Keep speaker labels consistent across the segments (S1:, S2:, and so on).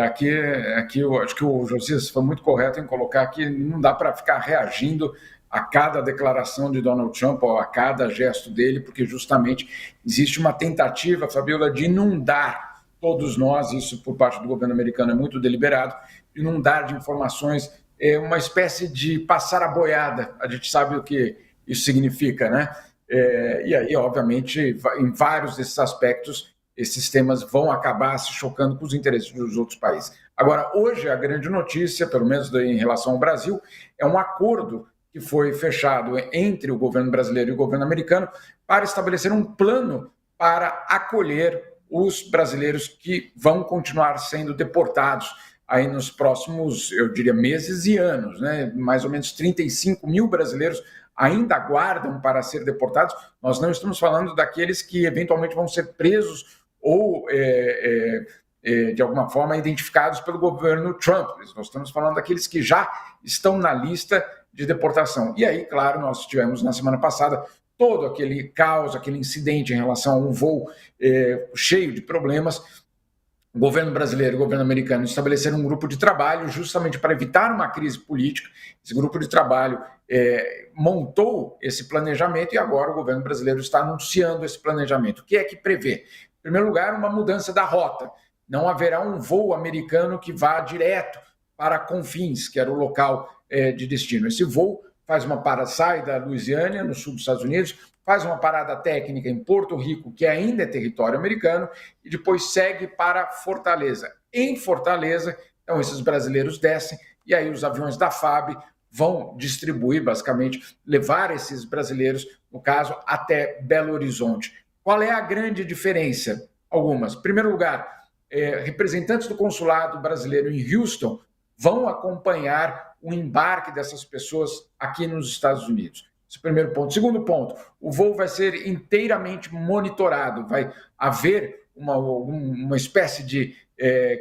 S1: aqui eu acho que o Josias foi muito correto em colocar que não dá para ficar reagindo a cada declaração de Donald Trump ou a cada gesto dele, porque justamente existe uma tentativa, Fabiola, de inundar todos nós, isso por parte do governo americano é muito deliberado, de inundar de informações, uma espécie de passar a boiada. A gente sabe o que isso significa, né? E aí, obviamente, em vários desses aspectos, esses temas vão acabar se chocando com os interesses dos outros países. Agora, hoje, a grande notícia, pelo menos em relação ao Brasil, é um acordo que foi fechado entre o governo brasileiro e o governo americano para estabelecer um plano para acolher os brasileiros que vão continuar sendo deportados aí nos próximos, eu diria, meses e anos, né? Mais ou menos 35 mil brasileiros ainda aguardam para ser deportados. Nós não estamos falando daqueles que eventualmente vão ser presos ou, de alguma forma, identificados pelo governo Trump. Nós estamos falando daqueles que já estão na lista de deportação. E aí, claro, nós tivemos na semana passada todo aquele caos, aquele incidente em relação a um voo cheio de problemas. O governo brasileiro e o governo americano estabeleceram um grupo de trabalho justamente para evitar uma crise política. Esse grupo de trabalho montou esse planejamento e agora o governo brasileiro está anunciando esse planejamento. O que é que prevê? Em primeiro lugar, uma mudança da rota. Não haverá um voo americano que vá direto para Confins, que era o local de destino. Esse voo faz uma parada, sai da Louisiana, no sul dos Estados Unidos, faz uma parada técnica em Porto Rico, que ainda é território americano, e depois segue para Fortaleza. Em Fortaleza, então, esses brasileiros descem, e aí os aviões da FAB vão distribuir, basicamente, levar esses brasileiros, no caso, até Belo Horizonte. Qual é a grande diferença? Algumas. Em primeiro lugar, representantes do consulado brasileiro em Houston vão acompanhar o embarque dessas pessoas aqui nos Estados Unidos. Esse é o primeiro ponto. Segundo ponto, o voo vai ser inteiramente monitorado, vai haver uma espécie de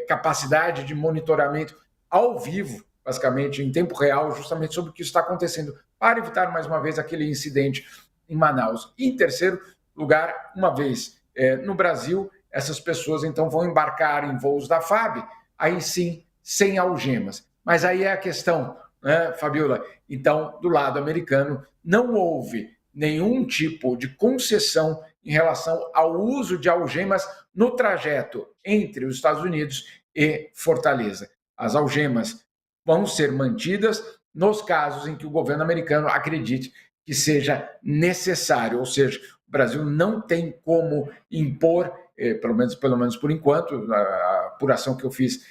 S1: capacidade de monitoramento ao vivo, basicamente, em tempo real, justamente sobre o que está acontecendo, para evitar, mais uma vez, aquele incidente em Manaus. E, em terceiro lugar, uma vez no Brasil, essas pessoas, então, vão embarcar em voos da FAB, aí sim, sem algemas. Mas aí é a questão, né, Fabiola? Então, do lado americano, não houve nenhum tipo de concessão em relação ao uso de algemas no trajeto entre os Estados Unidos e Fortaleza. As algemas vão ser mantidas nos casos em que o governo americano acredite que seja necessário, ou seja, o Brasil não tem como impor, pelo menos por enquanto, a apuração que eu fiz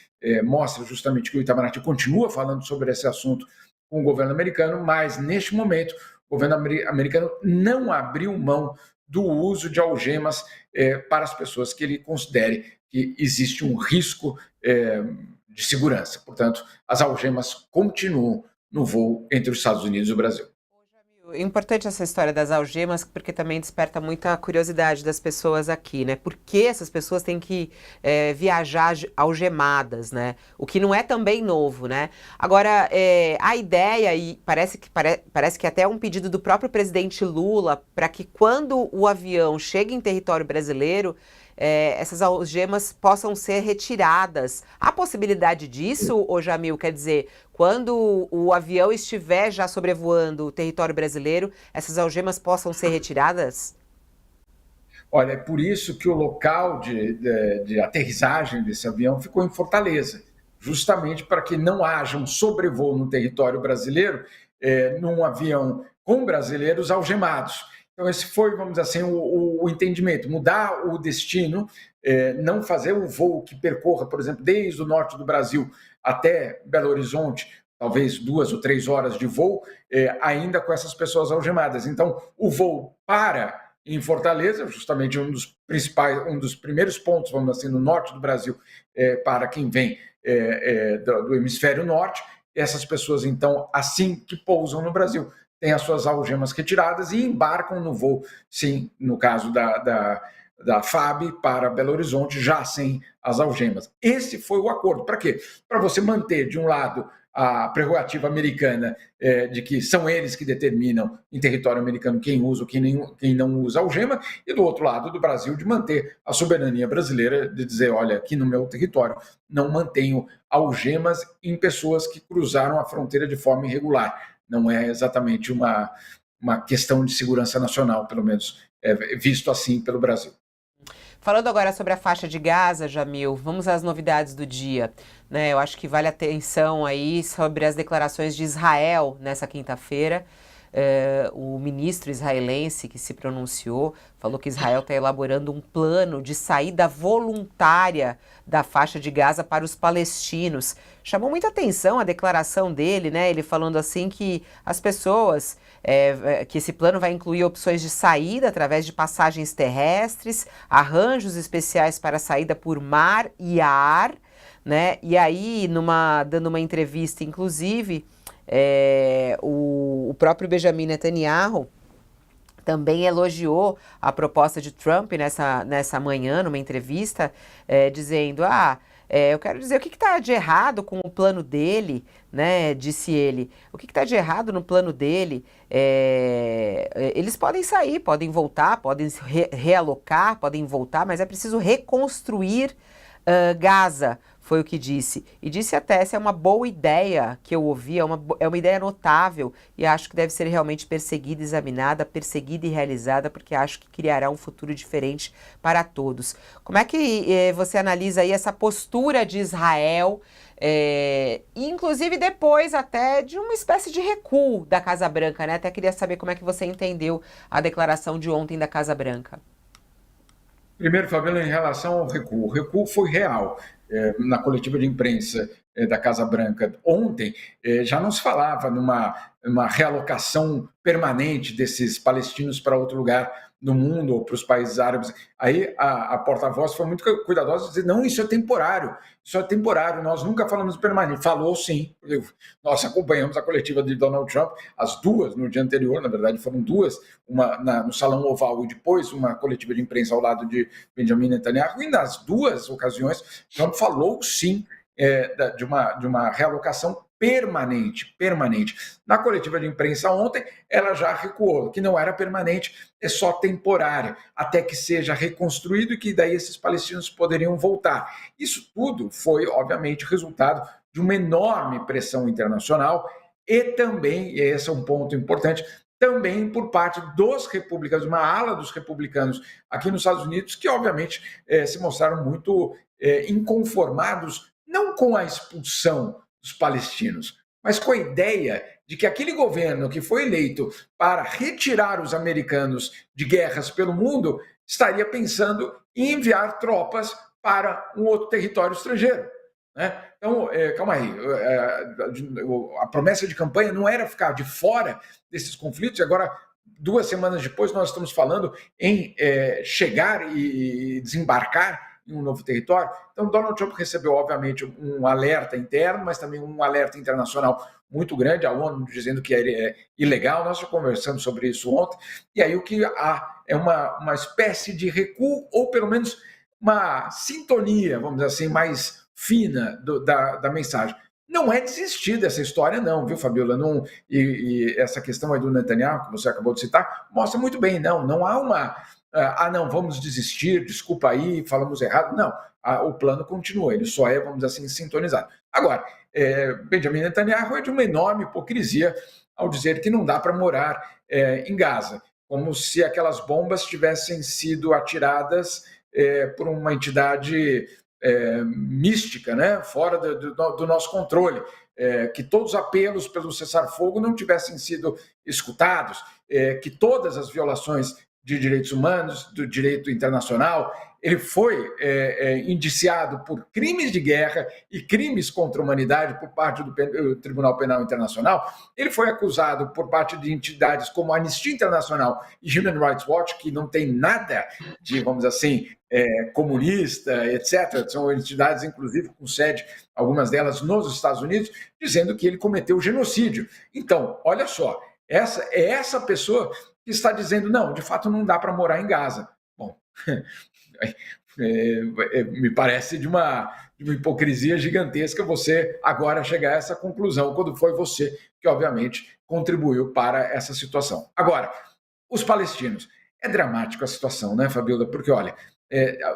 S1: mostra justamente que o Itamaraty continua falando sobre esse assunto com o governo americano, mas neste momento o governo americano não abriu mão do uso de algemas para as pessoas que ele considere que existe um risco de segurança. Portanto, as algemas continuam no voo entre os Estados Unidos e o Brasil.
S2: É importante essa história das algemas, porque também desperta muita curiosidade das pessoas aqui, né? Por que essas pessoas têm que viajar algemadas, né? O que não é também novo, né? Agora, a ideia, e parece que até é um pedido do próprio presidente Lula, para que quando o avião chegue em território brasileiro, essas algemas possam ser retiradas. Há possibilidade disso, ô Jamil? Quer dizer, quando o avião estiver já sobrevoando o território brasileiro, essas algemas possam ser retiradas?
S1: Olha, é por isso que o local de aterrissagem desse avião ficou em Fortaleza, justamente para que não haja um sobrevoo no território brasileiro num avião com brasileiros algemados. Então, esse foi, vamos dizer assim, o entendimento, mudar o destino, não fazer um voo que percorra, por exemplo, desde o norte do Brasil até Belo Horizonte, talvez 2 ou 3 horas de voo, ainda com essas pessoas algemadas. Então, o voo para em Fortaleza, justamente um dos primeiros pontos, vamos dizer assim, no norte do Brasil, para quem vem do hemisfério norte. Essas pessoas, então, assim que pousam no Brasil, têm as suas algemas retiradas e embarcam no voo, sim, no caso da FAB para Belo Horizonte, já sem as algemas. Esse foi o acordo. Para quê? Para você manter, de um lado, a prerrogativa americana de que são eles que determinam em território americano quem usa ou quem não usa algema, e do outro lado do Brasil de manter a soberania brasileira, de dizer, olha, aqui no meu território não mantenho algemas em pessoas que cruzaram a fronteira de forma irregular. Não é exatamente uma questão de segurança nacional, pelo menos visto assim pelo Brasil.
S2: Falando agora sobre a faixa de Gaza, Jamil, vamos às novidades do dia, né? Eu acho que vale a atenção aí sobre as declarações de Israel nessa quinta-feira. O ministro israelense que se pronunciou falou que Israel está elaborando um plano de saída voluntária da faixa de Gaza para os palestinos. Chamou muita atenção a declaração dele, né? Ele falando assim que as pessoas, que esse plano vai incluir opções de saída através de passagens terrestres, arranjos especiais para saída por mar e ar, né? E aí, dando uma entrevista, inclusive, o próprio Benjamin Netanyahu também elogiou a proposta de Trump nessa manhã, numa entrevista, dizendo, eu quero dizer, o que está de errado com o plano dele, né, disse ele. O que está de errado no plano dele? Eles podem sair, podem voltar, podem se realocar, podem voltar, mas é preciso reconstruir Gaza, foi o que disse. E disse até, essa é uma boa ideia que eu ouvi, é uma ideia notável e acho que deve ser realmente perseguida, examinada, perseguida e realizada, porque acho que criará um futuro diferente para todos. Como é que você analisa aí essa postura de Israel, inclusive depois até de uma espécie de recuo da Casa Branca, né? Até queria saber como é que você entendeu a declaração de ontem da Casa Branca.
S1: Primeiro, Fabíola, em relação ao recuo. O recuo foi real. Na coletiva de imprensa da Casa Branca ontem, já não se falava numa realocação permanente desses palestinos para outro lugar no mundo ou para os países árabes. Aí a porta-voz foi muito cuidadosa de dizer, não, isso é temporário, nós nunca falamos permanente. Falou sim, nós acompanhamos a coletiva de Donald Trump, as duas no dia anterior, na verdade foram duas, uma no Salão Oval e depois uma coletiva de imprensa ao lado de Benjamin Netanyahu, e nas duas ocasiões Trump falou sim de uma realocação permanente. Na coletiva de imprensa ontem, ela já recuou, que não era permanente, é só temporária, até que seja reconstruído e que daí esses palestinos poderiam voltar. Isso tudo foi, obviamente, resultado de uma enorme pressão internacional e também, e esse é um ponto importante, também por parte dos republicanos, uma ala dos republicanos aqui nos Estados Unidos, que obviamente se mostraram muito inconformados, não com a expulsão dos palestinos, mas com a ideia de que aquele governo que foi eleito para retirar os americanos de guerras pelo mundo estaria pensando em enviar tropas para um outro território estrangeiro. Né? Então, calma aí, a promessa de campanha não era ficar de fora desses conflitos, e agora, 2 semanas depois, nós estamos falando em chegar e desembarcar em um novo território. Então, Donald Trump recebeu, obviamente, um alerta interno, mas também um alerta internacional muito grande, a ONU dizendo que é ilegal, nós já conversamos sobre isso ontem, e aí o que há é uma espécie de recuo, ou pelo menos uma sintonia, vamos dizer assim, mais fina da mensagem. Não é desistir dessa história não, viu, Fabíola? E essa questão aí do Netanyahu, que você acabou de citar, mostra muito bem, não há uma... não, vamos desistir, desculpa aí, falamos errado. Não, o plano continua, ele só é, vamos dizer assim, sintonizado. Agora, Benjamin Netanyahu é de uma enorme hipocrisia ao dizer que não dá para morar em Gaza, como se aquelas bombas tivessem sido atiradas por uma entidade mística, né, fora do nosso controle, que todos os apelos pelo cessar-fogo não tivessem sido escutados, que todas as violações de direitos humanos, do direito internacional, ele foi indiciado por crimes de guerra e crimes contra a humanidade por parte do Tribunal Penal Internacional. Ele foi acusado por parte de entidades como a Anistia Internacional e Human Rights Watch, que não tem nada de, vamos dizer assim, comunista, etc. São entidades, inclusive, com sede, algumas delas nos Estados Unidos, dizendo que ele cometeu genocídio. Então, olha só, essa pessoa que está dizendo, não, de fato não dá para morar em Gaza. Bom, Me parece de uma hipocrisia gigantesca você agora chegar a essa conclusão, quando foi você que, obviamente, contribuiu para essa situação. Agora, os palestinos. É dramático a situação, né, Fabiola? Porque, olha,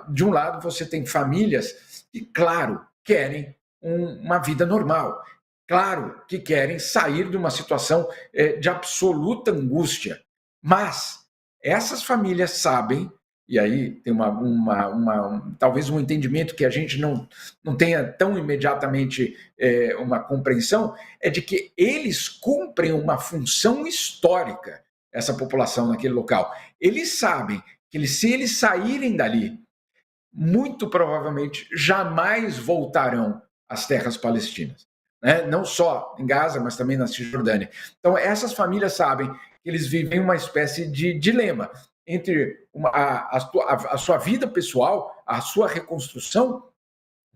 S1: de um lado você tem famílias que, claro, querem uma vida normal. Claro que querem sair de uma situação de absoluta angústia. Mas essas famílias sabem, e aí tem talvez um entendimento que a gente não tenha tão imediatamente uma compreensão, é de que eles cumprem uma função histórica, essa população naquele local. Eles sabem que se eles saírem dali, muito provavelmente jamais voltarão às terras palestinas, né? Não só em Gaza, mas também na Cisjordânia. Então, essas famílias sabem que eles vivem uma espécie de dilema entre a sua vida pessoal, a sua reconstrução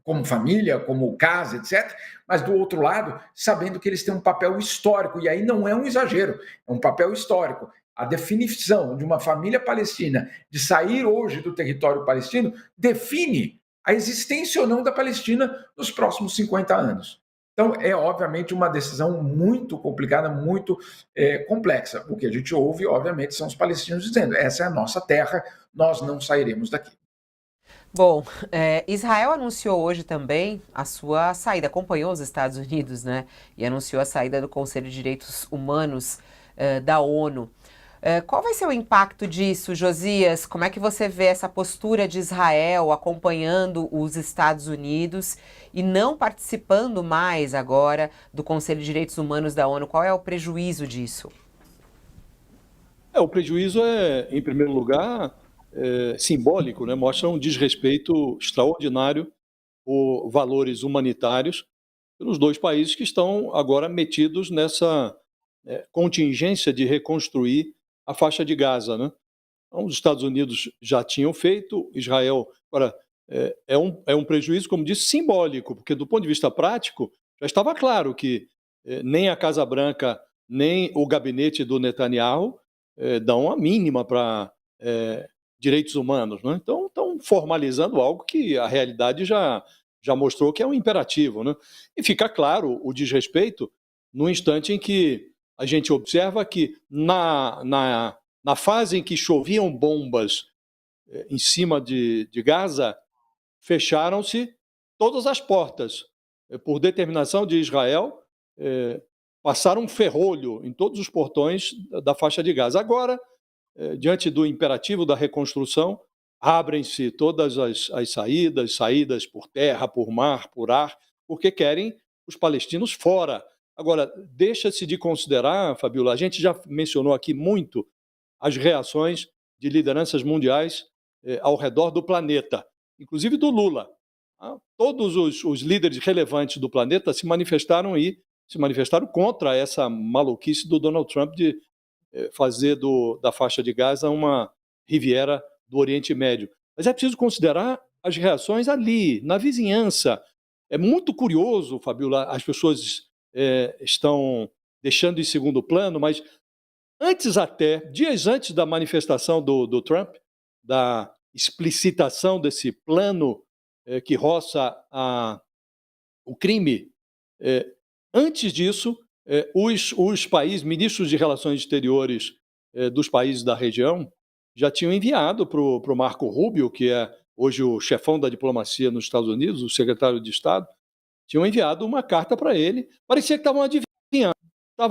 S1: como família, como casa, etc., mas do outro lado, sabendo que eles têm um papel histórico, e aí não é um exagero, é um papel histórico. A definição de uma família palestina de sair hoje do território palestino define a existência ou não da Palestina nos próximos 50 anos. Então, é obviamente uma decisão muito complicada, muito complexa. O que a gente ouve, obviamente, são os palestinos dizendo: essa é a nossa terra, nós não sairemos daqui.
S2: Bom, Israel anunciou hoje também a sua saída, acompanhou os Estados Unidos, né? E anunciou a saída do Conselho de Direitos Humanos da ONU. Qual vai ser o impacto disso, Josias? Como é que você vê essa postura de Israel acompanhando os Estados Unidos e não participando mais agora do Conselho de Direitos Humanos da ONU? Qual é o prejuízo disso?
S3: O prejuízo em primeiro lugar, simbólico, né? Mostra um desrespeito extraordinário por valores humanitários pelos dois países que estão agora metidos nessa contingência de reconstruir a faixa de Gaza, né? Então, os Estados Unidos já tinham feito, Israel, agora, é um prejuízo, como disse, simbólico, porque do ponto de vista prático, já estava claro que nem a Casa Branca, nem o gabinete do Netanyahu dão a mínima para direitos humanos, né? Então, estão formalizando algo que a realidade já mostrou que é um imperativo, né? E fica claro o desrespeito no instante em que a gente observa que na fase em que choviam bombas em cima de Gaza, fecharam-se todas as portas. Por determinação de Israel, passaram um ferrolho em todos os portões da faixa de Gaza. Agora, diante do imperativo da reconstrução, abrem-se todas as saídas por terra, por mar, por ar, porque querem os palestinos fora. Agora, deixa-se de considerar, Fabiola, a gente já mencionou aqui muito as reações de lideranças mundiais ao redor do planeta, inclusive do Lula. Todos os líderes relevantes do planeta se manifestaram contra essa maluquice do Donald Trump de fazer da faixa de Gaza uma Riviera do Oriente Médio. Mas é preciso considerar as reações ali, na vizinhança. É muito curioso, Fabiola, as pessoas estão deixando em segundo plano, mas dias antes da manifestação do Trump, da explicitação desse plano que roça o crime, antes disso, os ministros de Relações Exteriores dos países da região já tinham enviado para o Marco Rubio, que é hoje o chefão da diplomacia nos Estados Unidos, o secretário de Estado, tinham enviado uma carta para ele. Parecia que estavam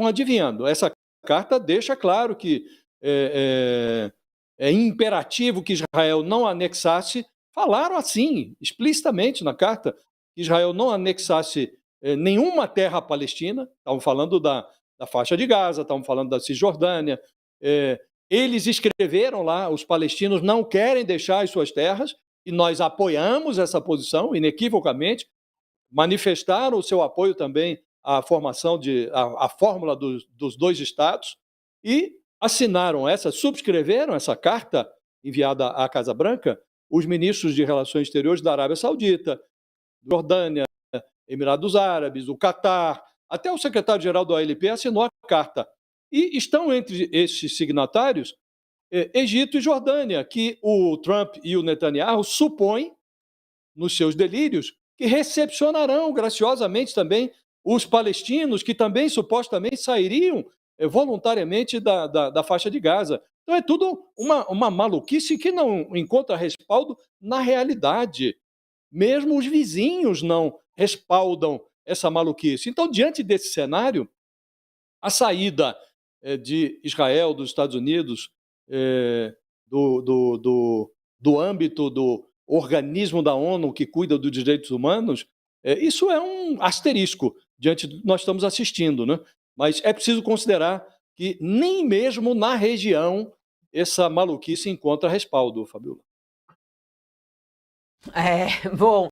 S3: adivinhando. Essa carta deixa claro que é imperativo que Israel não anexasse. Falaram assim, explicitamente na carta, que Israel não anexasse nenhuma terra palestina. Estavam falando da faixa de Gaza, estavam falando da Cisjordânia. Eles escreveram lá, os palestinos não querem deixar as suas terras, e nós apoiamos essa posição inequivocamente. Manifestaram o seu apoio também à formação a fórmula dos dois estados e subscreveram essa carta enviada à Casa Branca os ministros de Relações Exteriores da Arábia Saudita, Jordânia, Emirados Árabes, o Catar, até o secretário-geral da OLP assinou a carta. E estão entre esses signatários Egito e Jordânia, que o Trump e o Netanyahu supõem, nos seus delírios, que recepcionarão graciosamente também os palestinos, que também supostamente sairiam voluntariamente da faixa de Gaza. Então é tudo uma maluquice que não encontra respaldo na realidade. Mesmo os vizinhos não respaldam essa maluquice. Então, diante desse cenário, a saída de Israel, dos Estados Unidos, do âmbito do organismo da ONU que cuida dos direitos humanos, isso é um asterisco diante do que nós estamos assistindo, né? Mas é preciso considerar que nem mesmo na região essa maluquice encontra respaldo, Fabiola.
S2: Bom.